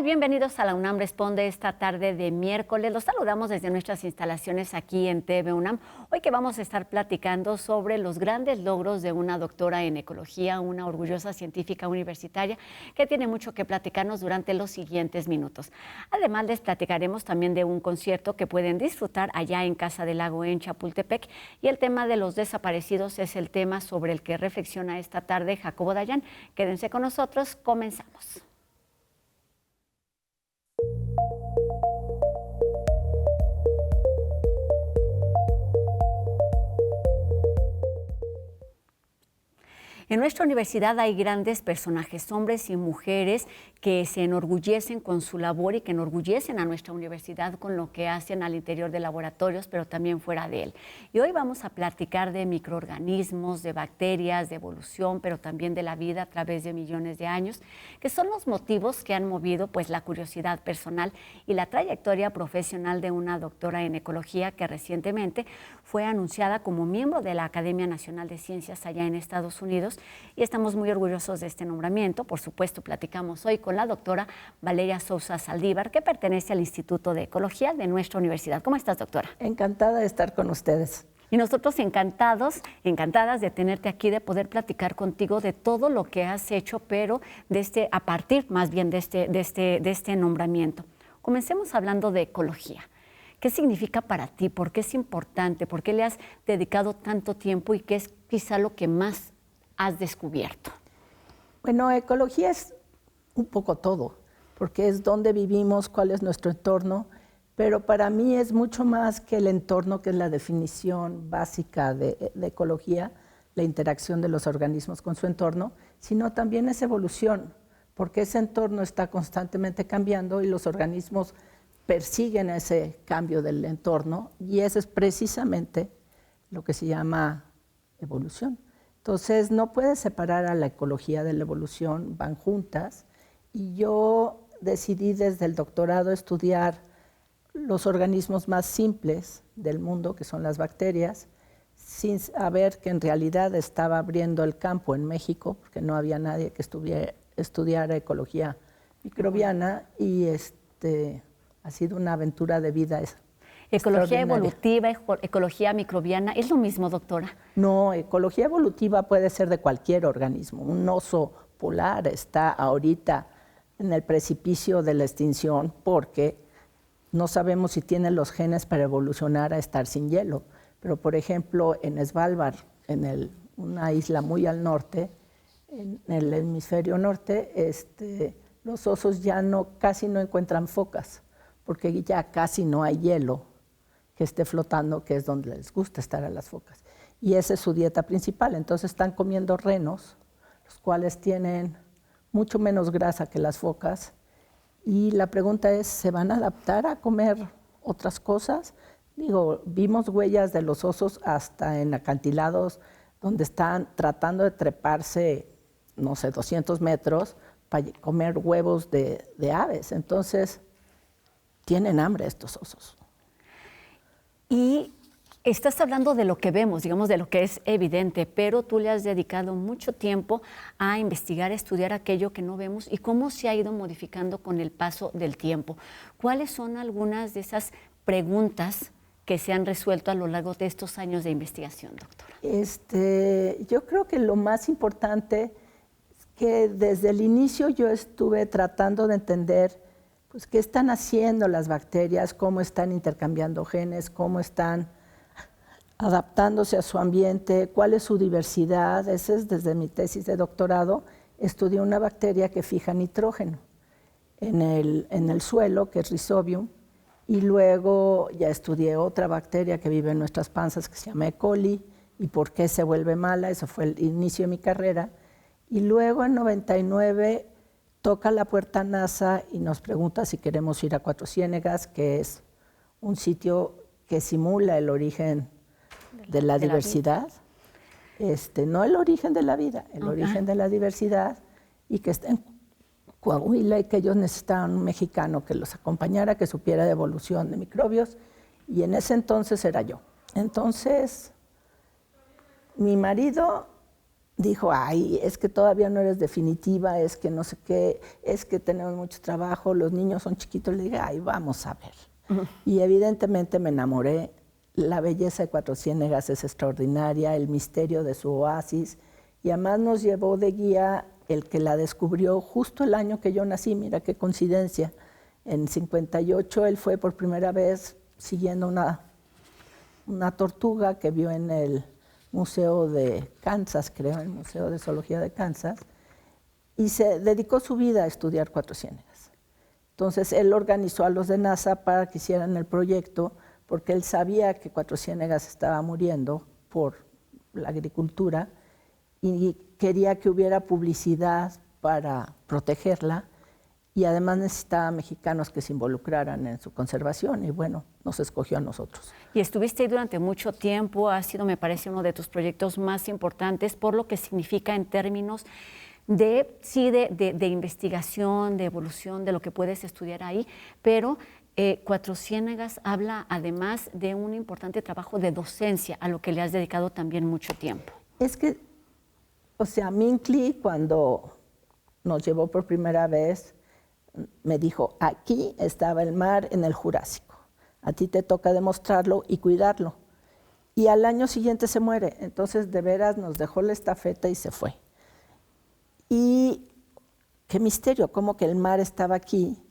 tal? Bienvenidos a la UNAM Responde esta tarde de miércoles. Los saludamos desde nuestras instalaciones aquí en TV UNAM. Hoy que vamos a estar platicando sobre los grandes logros de una doctora en ecología, una orgullosa científica universitaria que tiene mucho que platicarnos durante los siguientes minutos. Además, les platicaremos también de un concierto que pueden disfrutar allá en Casa del Lago en Chapultepec. Y el tema de los desaparecidos es el tema sobre el que reflexiona esta tarde Jacobo Dayan. Quédense con nosotros, comenzamos. En nuestra universidad hay grandes personajes, hombres y mujeres, que se enorgullecen con su labor y que enorgullecen a nuestra universidad con lo que hacen al interior de laboratorios, pero también fuera de él. Y hoy vamos a platicar de microorganismos, de bacterias, de evolución, pero también de la vida a través de millones de años, que son los motivos que han movido pues la curiosidad personal y la trayectoria profesional de una doctora en ecología que recientemente fue anunciada como miembro de la Academia Nacional de Ciencias allá en Estados Unidos. Y estamos muy orgullosos de este nombramiento. Por supuesto, platicamos hoy con la doctora Valeria Sousa Saldívar, que pertenece al Instituto de Ecología de nuestra universidad. ¿Cómo estás, doctora? Encantada de estar con ustedes. Y nosotros encantadas de tenerte aquí, de poder platicar contigo de todo lo que has hecho, pero a partir más bien de este nombramiento. Comencemos hablando de ecología. ¿Qué significa para ti? ¿Por qué es importante? ¿Por qué le has dedicado tanto tiempo? ¿Y qué es quizá lo que más has descubierto? Bueno, ecología es un poco todo, porque es dónde vivimos, cuál es nuestro entorno, pero para mí es mucho más que el entorno, que es la definición básica de ecología, la interacción de los organismos con su entorno, sino también es evolución, porque ese entorno está constantemente cambiando y los organismos persiguen ese cambio del entorno, y eso es precisamente lo que se llama evolución. Entonces, no puedes separar a la ecología de la evolución, van juntas. Y yo decidí desde el doctorado estudiar los organismos más simples del mundo, que son las bacterias, sin saber que en realidad estaba abriendo el campo en México, porque no había nadie que estudiara ecología microbiana, y ha sido una aventura de vida esa. Ecología evolutiva, ecología microbiana, ¿es lo mismo, doctora? No, ecología evolutiva puede ser de cualquier organismo. Un oso polar está ahorita en el precipicio de la extinción porque no sabemos si tiene los genes para evolucionar a estar sin hielo. Pero, por ejemplo, en Svalbard, una isla muy al norte, en el hemisferio norte, los osos ya casi no encuentran focas porque ya casi no hay hielo que esté flotando, que es donde les gusta estar a las focas. Y esa es su dieta principal. Entonces están comiendo renos, los cuales tienen mucho menos grasa que las focas. Y la pregunta es, ¿se van a adaptar a comer otras cosas? Vimos huellas de los osos hasta en acantilados donde están tratando de treparse, 200 metros para comer huevos de aves. Entonces, tienen hambre estos osos. Y estás hablando de lo que vemos, digamos, de lo que es evidente, pero tú le has dedicado mucho tiempo a investigar, a estudiar aquello que no vemos y cómo se ha ido modificando con el paso del tiempo. ¿Cuáles son algunas de esas preguntas que se han resuelto a lo largo de estos años de investigación, doctora? Yo creo que lo más importante es que desde el inicio yo estuve tratando de entender pues, qué están haciendo las bacterias, cómo están intercambiando genes, cómo están adaptándose a su ambiente, cuál es su diversidad. Ese es desde mi tesis de doctorado. Estudié una bacteria que fija nitrógeno en el suelo, que es Rhizobium, y luego ya estudié otra bacteria que vive en nuestras panzas que se llama E. coli, y por qué se vuelve mala. Eso fue el inicio de mi carrera. Y luego en 99 toca la puerta NASA y nos pregunta si queremos ir a Cuatro Ciénegas, que es un sitio que simula el origen de la diversidad. No el origen de la vida, el origen de la diversidad, y que está en Coahuila, y que ellos necesitaban un mexicano que los acompañara, que supiera de evolución de microbios, y en ese entonces era yo. Entonces, mi marido dijo, ay, es que todavía no eres definitiva, es que no sé qué, es que tenemos mucho trabajo, los niños son chiquitos. Le dije, ay, vamos a ver. Y evidentemente me enamoré. La belleza de Cuatro Ciénegas es extraordinaria, el misterio de su oasis. Y además nos llevó de guía el que la descubrió justo el año que yo nací. Mira qué coincidencia. En 58 él fue por primera vez siguiendo una tortuga que vio en el Museo de Kansas, creo, el Museo de Zoología de Kansas, y se dedicó su vida a estudiar Cuatro Ciénegas. Entonces él organizó a los de NASA para que hicieran el proyecto, porque él sabía que Cuatro Ciénegas estaba muriendo por la agricultura y quería que hubiera publicidad para protegerla, y además necesitaba mexicanos que se involucraran en su conservación, y bueno, nos escogió a nosotros. Y estuviste ahí durante mucho tiempo, ha sido, me parece, uno de tus proyectos más importantes por lo que significa en términos de, sí, de investigación, de evolución, de lo que puedes estudiar ahí, pero Cuatro Ciénegas habla además de un importante trabajo de docencia, a lo que le has dedicado también mucho tiempo. Es que, o sea, Minkley, cuando nos llevó por primera vez, me dijo, aquí estaba el mar en el Jurásico, a ti te toca demostrarlo y cuidarlo. Y al año siguiente se muere, entonces de veras nos dejó la estafeta y se fue. Y qué misterio, como que el mar estaba aquí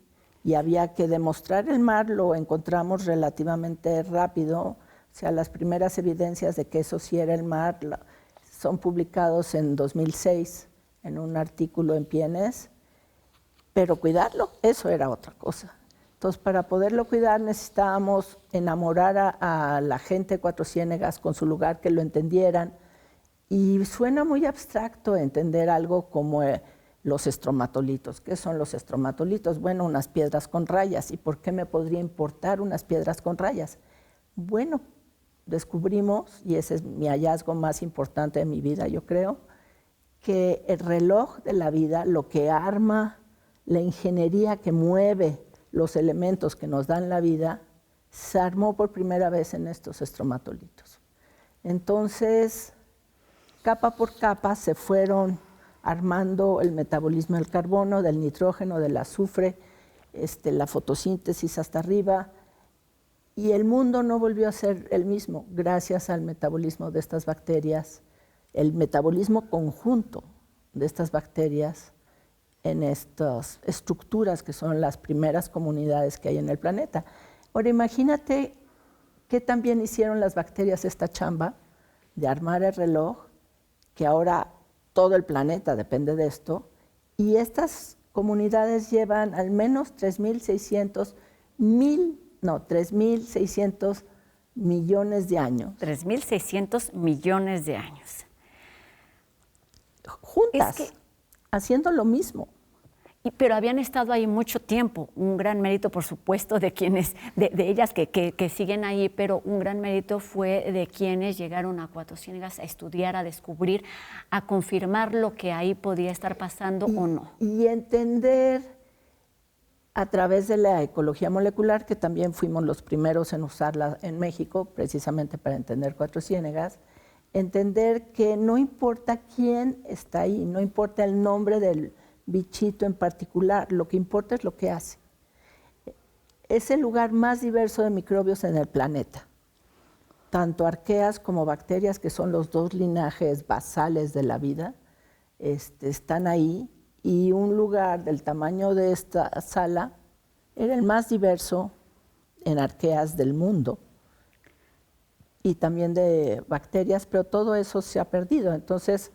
y había que demostrar el mar, lo encontramos relativamente rápido, o sea, las primeras evidencias de que eso sí era el mar son publicados en 2006 en un artículo en PNAS. Pero cuidarlo, eso era otra cosa. Entonces, para poderlo cuidar necesitábamos enamorar a la gente de Cuatro Ciénegas con su lugar, que lo entendieran. Y suena muy abstracto entender algo como los estromatolitos. ¿Qué son los estromatolitos? Bueno, unas piedras con rayas. ¿Y por qué me podría importar unas piedras con rayas? Bueno, descubrimos, y ese es mi hallazgo más importante de mi vida, yo creo, que el reloj de la vida, lo que arma la ingeniería que mueve los elementos que nos dan la vida, se armó por primera vez en estos estromatolitos. Entonces, capa por capa se fueron armando el metabolismo del carbono, del nitrógeno, del azufre, la fotosíntesis hasta arriba, y el mundo no volvió a ser el mismo gracias al metabolismo de estas bacterias, el metabolismo conjunto de estas bacterias en estas estructuras que son las primeras comunidades que hay en el planeta. Ahora imagínate qué tan bien hicieron las bacterias esta chamba de armar el reloj, que ahora todo el planeta depende de esto, y estas comunidades llevan al menos 3.600 millones de años. 3.600 millones de años. Juntas, haciendo lo mismo. Pero habían estado ahí mucho tiempo, un gran mérito, por supuesto, de quienes, de ellas que siguen ahí, pero un gran mérito fue de quienes llegaron a Cuatro Ciénegas a estudiar, a descubrir, a confirmar lo que ahí podía estar pasando o no. Y entender a través de la ecología molecular, que también fuimos los primeros en usarla en México, precisamente para entender Cuatro Ciénegas, entender que no importa quién está ahí, no importa el nombre del bichito en particular, lo que importa es lo que hace. Es el lugar más diverso de microbios en el planeta. Tanto arqueas como bacterias, que son los dos linajes basales de la vida, están ahí, y un lugar del tamaño de esta sala era el más diverso en arqueas del mundo, y también de bacterias, pero todo eso se ha perdido. Entonces,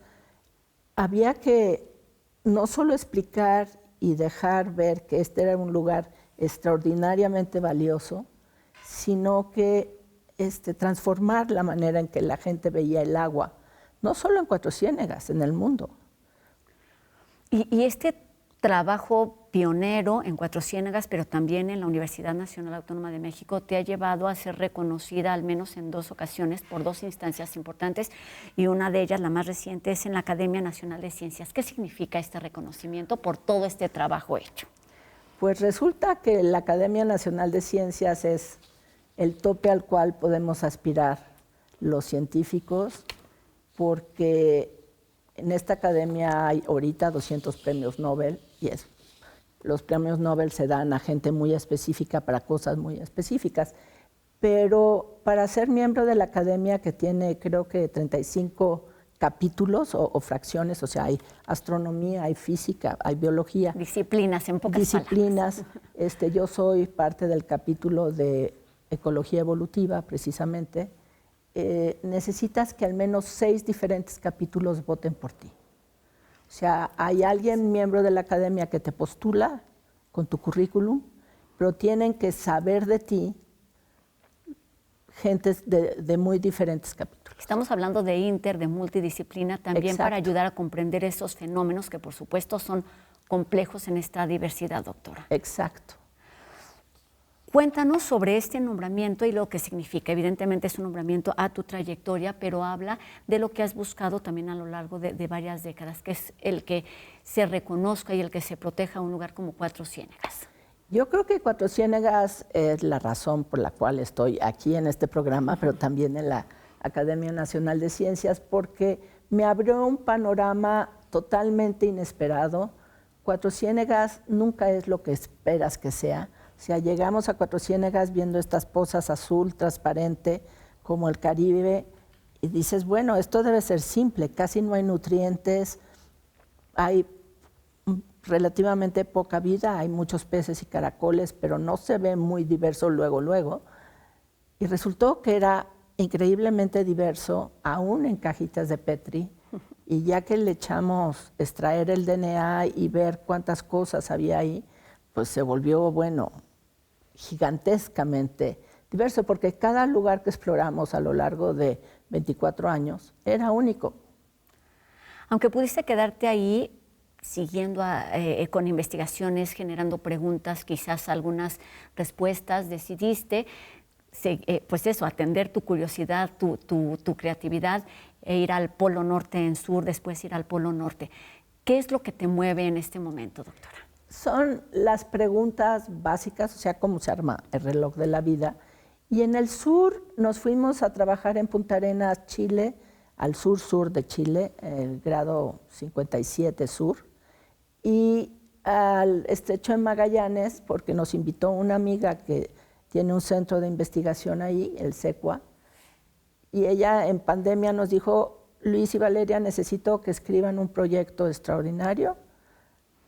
había que no solo explicar y dejar ver que este era un lugar extraordinariamente valioso, sino que transformar la manera en que la gente veía el agua, no solo en Cuatro Ciénegas, en el mundo. Y este trabajo pionero en Cuatro Ciénegas, pero también en la Universidad Nacional Autónoma de México, te ha llevado a ser reconocida al menos en 2 ocasiones por 2 instancias importantes, y una de ellas, la más reciente, es en la Academia Nacional de Ciencias. ¿Qué significa este reconocimiento por todo este trabajo hecho? Pues resulta que la Academia Nacional de Ciencias es el tope al cual podemos aspirar los científicos, porque En esta academia hay ahorita 200 premios Nobel y los premios Nobel se dan a gente muy específica para cosas muy específicas. Pero para ser miembro de la academia, que tiene creo que 35 capítulos o fracciones, o sea, hay astronomía, hay física, hay biología. Disciplinas, en pocas disciplinas. palabras. Yo soy parte del capítulo de ecología evolutiva, precisamente. Necesitas que al menos 6 diferentes capítulos voten por ti. O sea, hay alguien miembro de la academia que te postula con tu currículum, pero tienen que saber de ti gentes de muy diferentes capítulos. Estamos hablando de multidisciplina, también Exacto. para ayudar a comprender esos fenómenos que por supuesto son complejos en esta diversidad, doctora. Exacto. Cuéntanos sobre este nombramiento y lo que significa. Evidentemente es un nombramiento a tu trayectoria, pero habla de lo que has buscado también a lo largo de varias décadas, que es el que se reconozca y el que se proteja un lugar como Cuatro Ciénegas. Yo creo que Cuatro Ciénegas es la razón por la cual estoy aquí en este programa, pero también en la Academia Nacional de Ciencias, porque me abrió un panorama totalmente inesperado. Cuatro Ciénegas nunca es lo que esperas que sea. O sea, llegamos a Cuatro Ciénegas viendo estas pozas azul transparente como el Caribe y dices, bueno, esto debe ser simple, casi no hay nutrientes, hay relativamente poca vida, hay muchos peces y caracoles, pero no se ve muy diverso luego. Y resultó que era increíblemente diverso, aún en cajitas de Petri, y ya que le echamos extraer el DNA y ver cuántas cosas había ahí, pues se volvió, bueno, gigantescamente diverso, porque cada lugar que exploramos a lo largo de 24 años era único. Aunque pudiste quedarte ahí, siguiendo con investigaciones, generando preguntas, quizás algunas respuestas, decidiste pues eso, atender tu curiosidad, tu creatividad e ir al Polo Norte en sur, después ir al Polo Norte. ¿Qué es lo que te mueve en este momento, doctora? Son las preguntas básicas, o sea, cómo se arma el reloj de la vida. Y en el sur nos fuimos a trabajar en Punta Arenas, Chile, al sur de Chile, el grado 57 sur. Y al estrecho de Magallanes, porque nos invitó una amiga que tiene un centro de investigación ahí, el SECUA, y ella en pandemia nos dijo, Luis y Valeria, necesito que escriban un proyecto extraordinario,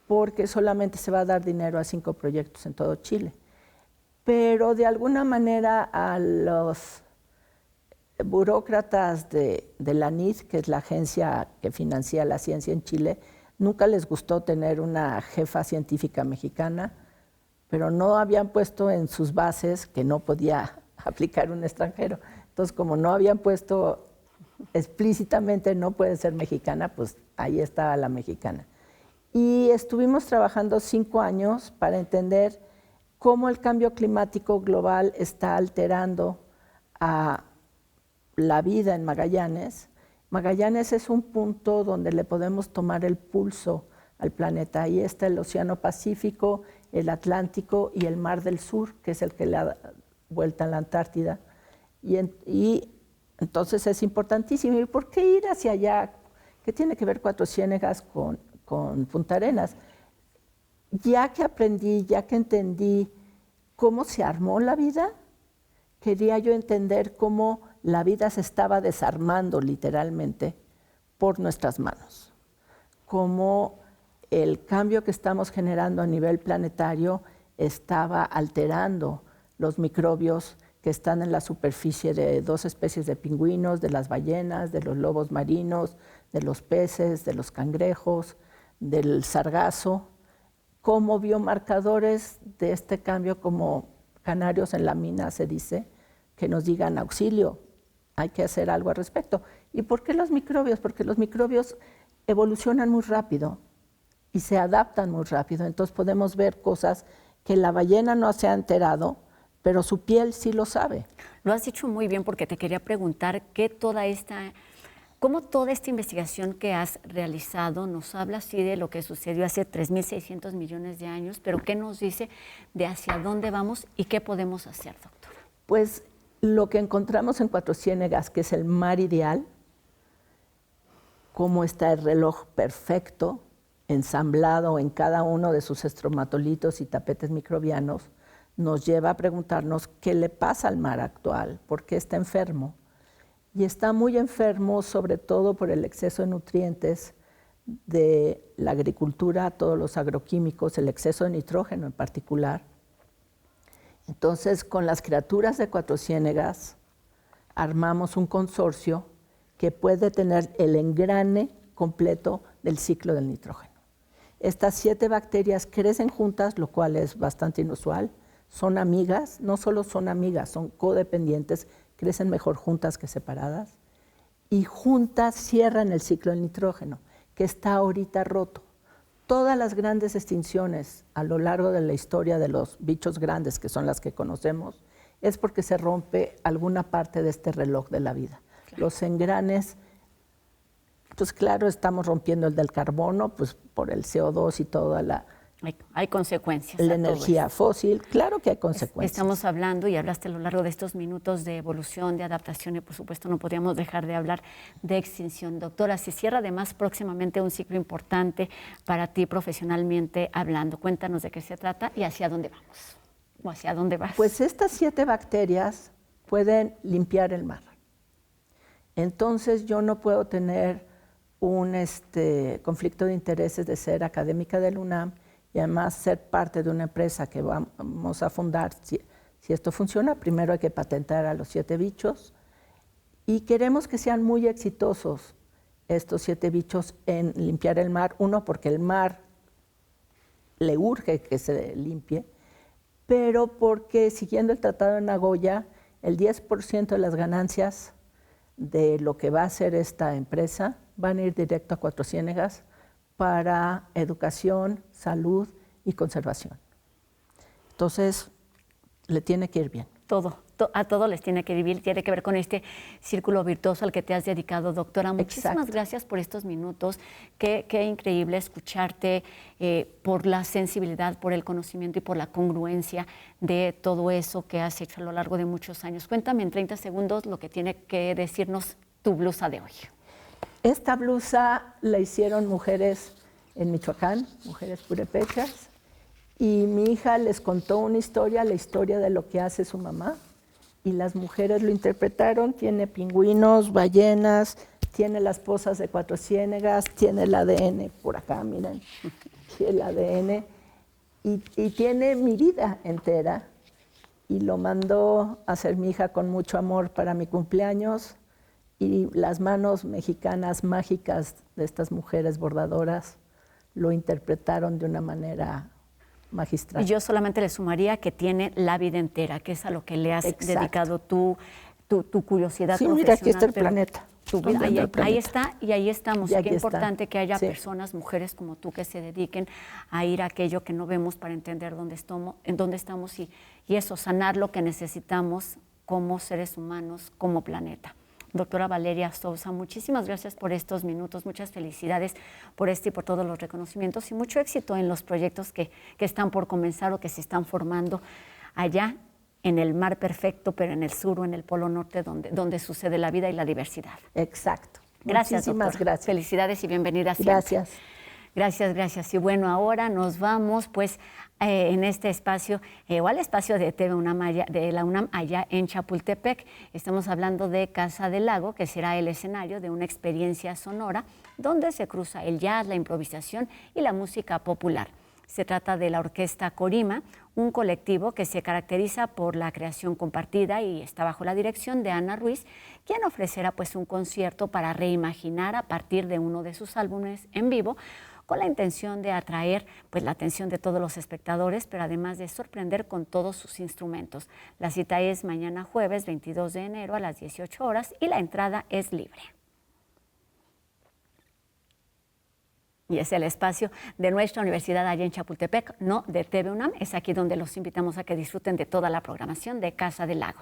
porque solamente se va a dar dinero a 5 proyectos en todo Chile. Pero de alguna manera a los burócratas de la NID, que es la agencia que financia la ciencia en Chile, nunca les gustó tener una jefa científica mexicana, pero no habían puesto en sus bases que no podía aplicar un extranjero. Entonces, como no habían puesto explícitamente no puede ser mexicana, pues ahí estaba la mexicana. Y estuvimos trabajando 5 años para entender cómo el cambio climático global está alterando a la vida en Magallanes. Magallanes es un punto donde le podemos tomar el pulso al planeta. Ahí está el Océano Pacífico, el Atlántico y el Mar del Sur, que es el que le da vuelta a la Antártida. Y entonces es importantísimo. ¿Y por qué ir hacia allá? ¿Qué tiene que ver Cuatro Ciénegas con Punta Arenas? Ya que aprendí, ya que entendí cómo se armó la vida, quería yo entender cómo la vida se estaba desarmando literalmente por nuestras manos. Cómo el cambio que estamos generando a nivel planetario estaba alterando los microbios que están en la superficie de 2 especies de pingüinos, de las ballenas, de los lobos marinos, de los peces, de los cangrejos, del sargazo, como biomarcadores de este cambio, como canarios en la mina se dice, que nos digan auxilio, hay que hacer algo al respecto. ¿Y por qué los microbios? Porque los microbios evolucionan muy rápido y se adaptan muy rápido, entonces podemos ver cosas que la ballena no se ha enterado, pero su piel sí lo sabe. Lo has dicho muy bien, porque te quería preguntar cómo toda esta investigación que has realizado nos habla así de lo que sucedió hace 3.600 millones de años, pero qué nos dice de hacia dónde vamos y qué podemos hacer, doctora. Pues lo que encontramos en Cuatro Ciénegas, que es el mar ideal, cómo está el reloj perfecto, ensamblado en cada uno de sus estromatolitos y tapetes microbianos, nos lleva a preguntarnos qué le pasa al mar actual, por qué está enfermo. Y está muy enfermo sobre todo por el exceso de nutrientes de la agricultura, todos los agroquímicos, el exceso de nitrógeno en particular. Entonces, con las criaturas de Cuatro Ciénegas, armamos un consorcio que puede tener el engrane completo del ciclo del nitrógeno. Estas 7 bacterias crecen juntas, lo cual es bastante inusual. Son amigas, no solo son amigas, son codependientes, crecen mejor juntas que separadas. Y juntas cierran el ciclo del nitrógeno, que está ahorita roto. Todas las grandes extinciones a lo largo de la historia de los bichos grandes, que son las que conocemos, es porque se rompe alguna parte de este reloj de la vida. Claro. Los engranes, pues claro, estamos rompiendo el del carbono, pues por el CO2 y toda la... Hay consecuencias. La energía fósil, claro que hay consecuencias. Estamos hablando, y hablaste a lo largo de estos minutos, de evolución, de adaptación, y por supuesto no podíamos dejar de hablar de extinción. Doctora, se cierra además próximamente un ciclo importante para ti profesionalmente hablando. Cuéntanos de qué se trata y hacia dónde vamos, o hacia dónde vas. Pues estas 7 bacterias pueden limpiar el mar. Entonces yo no puedo tener un conflicto de intereses de ser académica del UNAM y además ser parte de una empresa que vamos a fundar. Si esto funciona, primero hay que patentar a los 7 bichos y queremos que sean muy exitosos estos 7 bichos en limpiar el mar. Uno, porque el mar le urge que se limpie, pero porque siguiendo el Tratado de Nagoya, el 10% de las ganancias de lo que va a hacer esta empresa van a ir directo a Cuatro Ciénegas para educación, salud y conservación. Entonces, le tiene que ir bien. A todos les tiene que vivir, tiene que ver con este círculo virtuoso al que te has dedicado, doctora. Muchísimas gracias por estos minutos. Qué increíble escucharte, por la sensibilidad, por el conocimiento y por la congruencia de todo eso que has hecho a lo largo de muchos años. Cuéntame en 30 segundos lo que tiene que decirnos tu blusa de hoy. Esta blusa la hicieron mujeres en Michoacán, mujeres purépechas, y mi hija les contó una historia, la historia de lo que hace su mamá, y las mujeres lo interpretaron. Tiene pingüinos, ballenas, tiene las pozas de Cuatro Ciénegas, tiene el ADN por acá, miren, el ADN, y tiene mi vida entera, y lo mandó a hacer mi hija con mucho amor para mi cumpleaños. Y las manos mexicanas mágicas de estas mujeres bordadoras lo interpretaron de una manera magistral. Y yo solamente le sumaría que tiene la vida entera, que es a lo que le has dedicado tu curiosidad profesional. Mira, aquí está el planeta. Ahí está y ahí estamos. Y qué importante que haya personas, mujeres como tú, que se dediquen a ir a aquello que no vemos para entender en dónde estamos y eso, sanar lo que necesitamos como seres humanos, como planeta. Doctora Valeria Sousa, muchísimas gracias por estos minutos, muchas felicidades por y por todos los reconocimientos y mucho éxito en los proyectos que están por comenzar o que se están formando allá en el mar perfecto, pero en el sur o en el polo norte, donde sucede la vida y la diversidad. Exacto. Gracias, Muchísimas doctora. gracias. Felicidades y bienvenida siempre. Gracias. Gracias. Y bueno, ahora nos vamos pues en este espacio, o al espacio de TV UNAM de la UNAM allá en Chapultepec. Estamos hablando de Casa del Lago, que será el escenario de una experiencia sonora donde se cruza el jazz, la improvisación y la música popular. Se trata de la Orquesta Corima, un colectivo que se caracteriza por la creación compartida y está bajo la dirección de Ana Ruiz, quien ofrecerá pues un concierto para reimaginar a partir de uno de sus álbumes en vivo, con la intención de atraer pues la atención de todos los espectadores, pero además de sorprender con todos sus instrumentos. La cita es mañana jueves 22 de enero a las 18 horas y la entrada es libre. Y es el espacio de nuestra universidad allá en Chapultepec, no de TV UNAM. Es aquí donde los invitamos a que disfruten de toda la programación de Casa del Lago.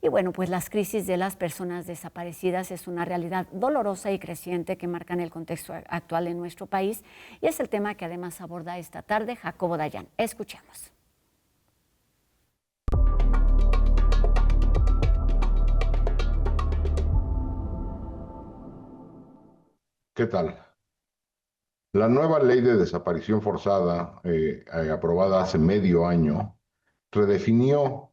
Y bueno, pues las crisis de las personas desaparecidas es una realidad dolorosa y creciente que marcan el contexto actual en nuestro país. Y es el tema que además aborda esta tarde Jacobo Dayan. Escuchemos. ¿Qué tal? La nueva ley de desaparición forzada, aprobada hace medio año, redefinió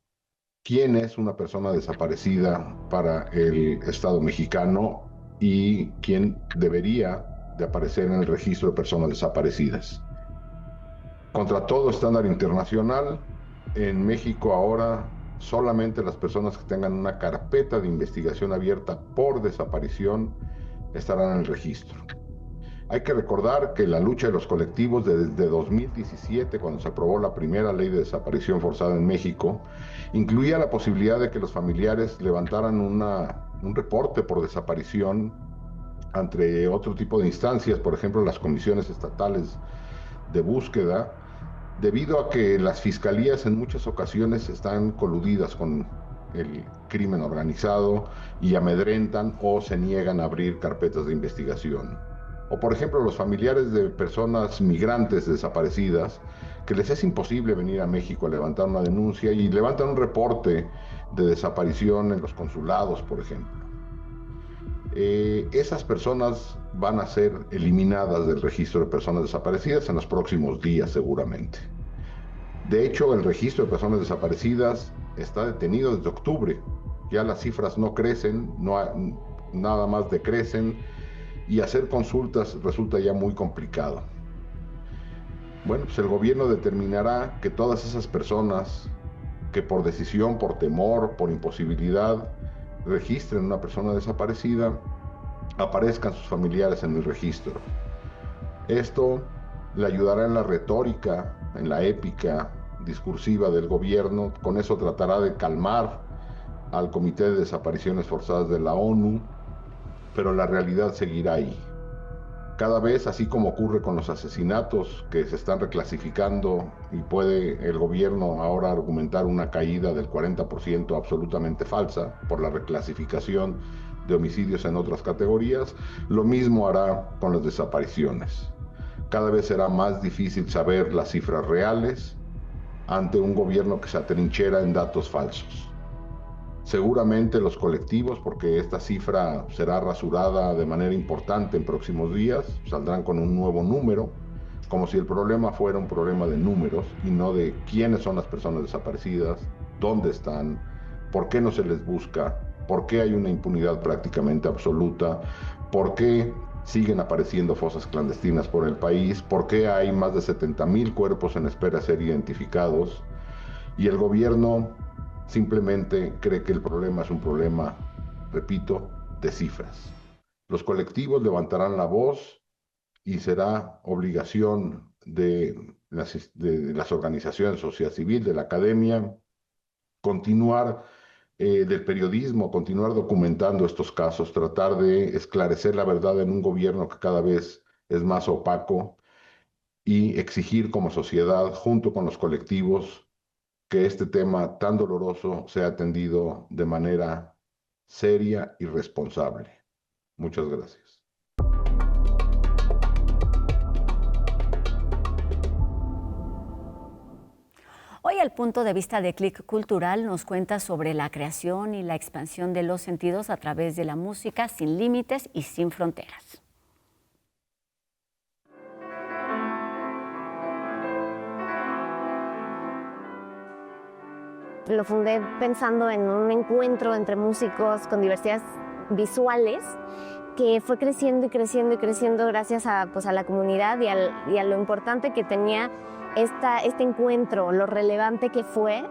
quién es una persona desaparecida para el Estado mexicano y quién debería de aparecer en el registro de personas desaparecidas. Contra todo estándar internacional, en México ahora solamente las personas que tengan una carpeta de investigación abierta por desaparición estarán en el registro. Hay que recordar que la lucha de los colectivos desde 2017, cuando se aprobó la primera ley de desaparición forzada en México, incluía la posibilidad de que los familiares levantaran un reporte por desaparición ante otro tipo de instancias, por ejemplo, las comisiones estatales de búsqueda, debido a que las fiscalías en muchas ocasiones están coludidas con el crimen organizado y amedrentan o se niegan a abrir carpetas de investigación. O por ejemplo los familiares de personas migrantes desaparecidas, que les es imposible venir a México a levantar una denuncia y levantan un reporte de desaparición en los consulados, por ejemplo. Esas personas van a ser eliminadas del registro de personas desaparecidas en los próximos días seguramente. De hecho, el registro de personas desaparecidas está detenido desde octubre. Ya las cifras no crecen, nada más decrecen, y hacer consultas resulta ya muy complicado. Bueno, pues el gobierno determinará que todas esas personas que por decisión, por temor, por imposibilidad, registren una persona desaparecida, aparezcan sus familiares en el registro. Esto le ayudará en la retórica, en la épica discursiva del gobierno. Con eso tratará de calmar al Comité de Desapariciones Forzadas de la ONU, pero la realidad seguirá ahí. Cada vez, así como ocurre con los asesinatos que se están reclasificando y puede el gobierno ahora argumentar una caída del 40% absolutamente falsa por la reclasificación de homicidios en otras categorías, lo mismo hará con las desapariciones. Cada vez será más difícil saber las cifras reales ante un gobierno que se atrinchera en datos falsos. Seguramente los colectivos, porque esta cifra será rasurada de manera importante en próximos días, saldrán con un nuevo número, como si el problema fuera un problema de números y no de quiénes son las personas desaparecidas, dónde están, por qué no se les busca, por qué hay una impunidad prácticamente absoluta, por qué siguen apareciendo fosas clandestinas por el país, por qué hay más de 70,000 cuerpos en espera de ser identificados, y el gobierno simplemente cree que el problema es un problema, repito, de cifras. Los colectivos levantarán la voz y será obligación de las organizaciones de sociedad civil, de la academia, continuar del periodismo, continuar documentando estos casos, tratar de esclarecer la verdad en un gobierno que cada vez es más opaco y exigir como sociedad, junto con los colectivos, que este tema tan doloroso sea atendido de manera seria y responsable. Muchas gracias. Hoy el punto de vista de Click Cultural nos cuenta sobre la creación y la expansión de los sentidos a través de la música sin límites y sin fronteras. Lo fundé pensando en un encuentro entre músicos con diversidades visuales que fue creciendo y creciendo y creciendo gracias a la comunidad y a lo importante que tenía este encuentro, lo relevante que fue,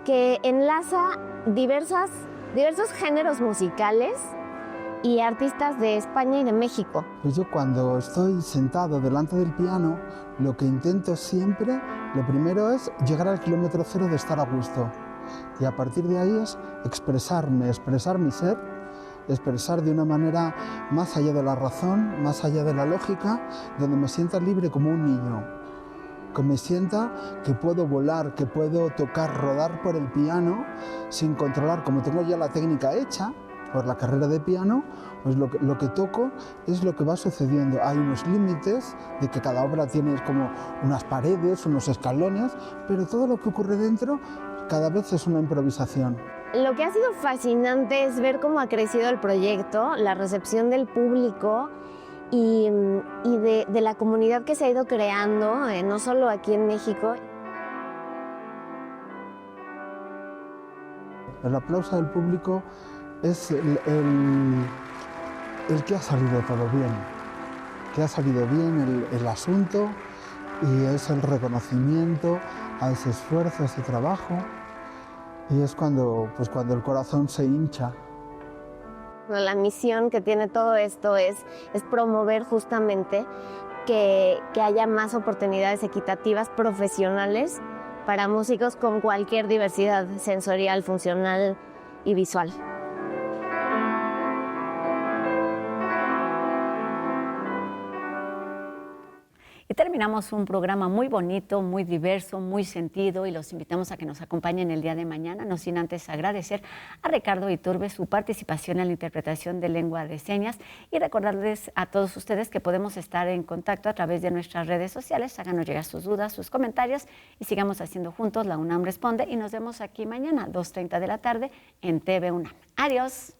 que enlaza diversos géneros musicales y artistas de España y de México. Pues yo cuando estoy sentado delante del piano, lo que intento siempre, lo primero es llegar al kilómetro cero de estar a gusto. Y a partir de ahí es expresarme, expresar mi ser, expresar de una manera más allá de la razón, más allá de la lógica, donde me sienta libre como un niño, que me sienta que puedo volar, que puedo tocar, rodar por el piano sin controlar, como tengo ya la técnica hecha por la carrera de piano, pues lo que toco es lo que va sucediendo. Hay unos límites de que cada obra tiene como unas paredes, unos escalones, pero todo lo que ocurre dentro cada vez es una improvisación. Lo que ha sido fascinante es ver cómo ha crecido el proyecto, la recepción del público y de la comunidad que se ha ido creando, no solo aquí en México. El aplauso del público es el que ha salido todo bien, que ha salido bien el asunto, y es el reconocimiento a ese esfuerzo, a ese trabajo, y es cuando el corazón se hincha. La misión que tiene todo esto es promover justamente que haya más oportunidades equitativas profesionales para músicos con cualquier diversidad sensorial, funcional y visual. Y terminamos un programa muy bonito, muy diverso, muy sentido, y los invitamos a que nos acompañen el día de mañana, no sin antes agradecer a Ricardo Iturbe su participación en la interpretación de lengua de señas, y recordarles a todos ustedes que podemos estar en contacto a través de nuestras redes sociales. Háganos llegar sus dudas, sus comentarios, y sigamos haciendo juntos La UNAM Responde, y nos vemos aquí mañana, 2:30 de la tarde, en TV UNAM. Adiós.